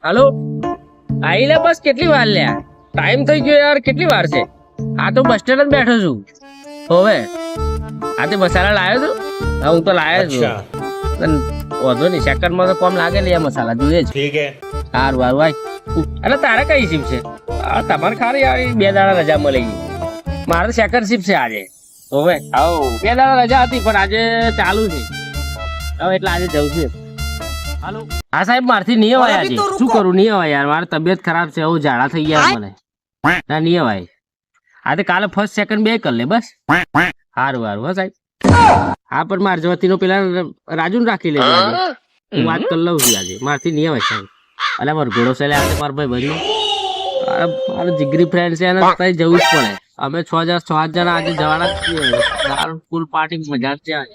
હાલો આઈ લે બસ કેટલી વાર લ્યા ટાઈમ થઈ ગયો યાર કેટલી વાર છે આ તો બસ સ્ટેન્ડ જ બેઠો છું હોવે આ તે મસાલા લાવ્યો તો હા હું તો લાવ્યો છું વધો નહીં સેકન્ડમાં તો કોમ લાગે લે મસાલા જોઈએ જ ઠીક હે સારું સારું આય એટલે તારે કઈ શિપ છે તમારે ખાલી યાર 2 દાડા રજા મળી ગઈ મારે તો સેકન્ડ શિપ છે આજે હોવે આવો 2 દાડા રજા હતી પણ આજે ચાલુ છે હવે એટલે આજે જવું છું હાલો હા સાહેબ મારથી નહીં અવાય આજે શું કરું નહીં અવાય યાર મારી તબિયત ખરાબ છે હું ઝાડા થઈ ગયા મને ના નહીં અવાય આજે કાલે ફર્સ્ટ સેકન્ડ 2 કરી લે બસ સારું સારું હો સાહેબ હા પણ માર જવતીનો પેલા રાજુ રાખી લેજો હું વાત કરી લઉં છું આજે મારથી નહીં અવાય સાહેબ અલા મારો ઘોડો છે આજે મારો ભાઈ બન્યો મારો જીગરી ફ્રેન્ડ છે એને ત્યાં જવું જ પડે અમે 6 જણા આજે જવાના જ છીએ ફૂલ પાર્ટી મજા જ છે આજે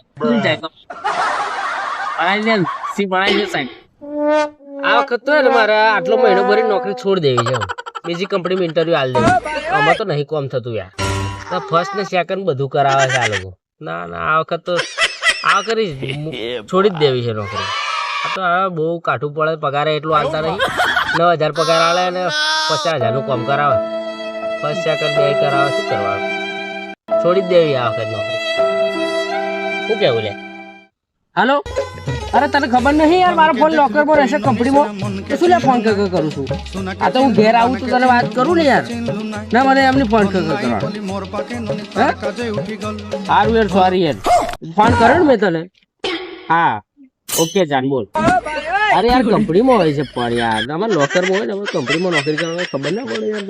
પડાઈ દે સી પડાઈ દે સાહેબ આ વખત તો ને મારે આટલો મહિનો ભરી નોકરી છોડી દેવી છે બીજી કંપનીમાં ઇન્ટરવ્યુ આલ દેવી આમાં તો નહીં કોમ થતું યાર ફર્સ્ટ ને સેકન્ડ બધું કરાવે છે આ લોકો ના ના આ વખત તો આ કરી છોડી જ દેવી છે નોકરી આ તો હવે બહુ કાઠું પડે પગારે એટલું આવતા નહીં 9,000 પગાર આલે અને 50,000 નું કામ કરાવે ફર્સ્ટ સેકન્ડ 2 કરાવે શું કરવાનું છોડી જ દેવી આ વખત નોકરી શું કેવું લે હાલો અરે તને ખબર નહીં યાર મારો ફોન લોકરમાં રહેશે કંપનીમાં તો શું લે ફોન કરું છું આ તો હું ઘેર આવું તો તને વાત કરું ને યાર ના મને એમની ફોન કરવાનો સારું યાર સોરી યાર ફોન કર્યો ને મેં તને હા ઓકે જાન બોલ અરે યાર કંપનીમાં હોય છે પણ યાર અમારે લોકરમાં હોય ને અમે કંપનીમાં નોકરી કરવાની ખબર ના પડે યાર